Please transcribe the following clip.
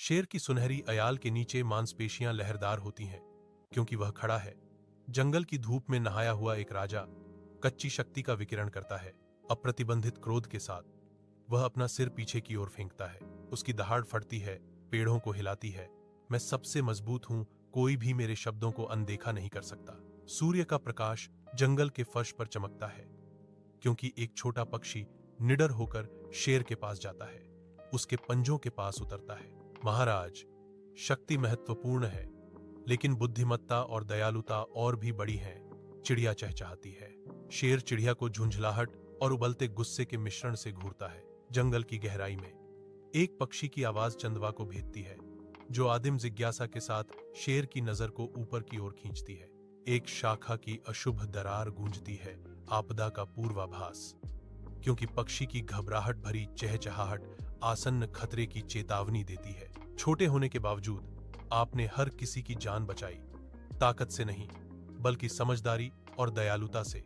शेर की सुनहरी अयाल के नीचे मांसपेशियां लहरदार होती हैं, क्योंकि वह खड़ा है। जंगल की धूप में नहाया हुआ एक राजा कच्ची शक्ति का विकिरण करता है। अप्रतिबंधित क्रोध के साथ वह अपना सिर पीछे की ओर फेंकता है। उसकी दहाड़ फटती है, पेड़ों को हिलाती है। मैं सबसे मजबूत हूं, कोई भी मेरे शब्दों को अनदेखा नहीं कर सकता। सूर्य का प्रकाश जंगल के फर्श पर चमकता है, क्योंकि एक छोटा पक्षी निडर होकर शेर के पास जाता है, उसके पंजों के पास उतरता है। महाराज, शक्ति महत्वपूर्ण है, लेकिन बुद्धिमत्ता और दयालुता और भी बड़ी हैं। चिड़िया चहचहाती है। शेर चिड़िया को झुंझलाहट और उबलते गुस्से के मिश्रण से घूरता है। जंगल की गहराई में एक पक्षी की आवाज चंदवा को भेदती है, जो आदिम जिज्ञासा के साथ शेर की नजर को ऊपर की ओर खींचती है। एक शाखा की अशुभ दरार गूंजती है, आपदा का पूर्वाभास, क्योंकि पक्षी की घबराहट भरी चहचहाहट आसन्न खतरे की चेतावनी देती है। छोटे होने के बावजूद आपने हर किसी की जान बचाई, ताकत से नहीं, बल्कि समझदारी और दयालुता से।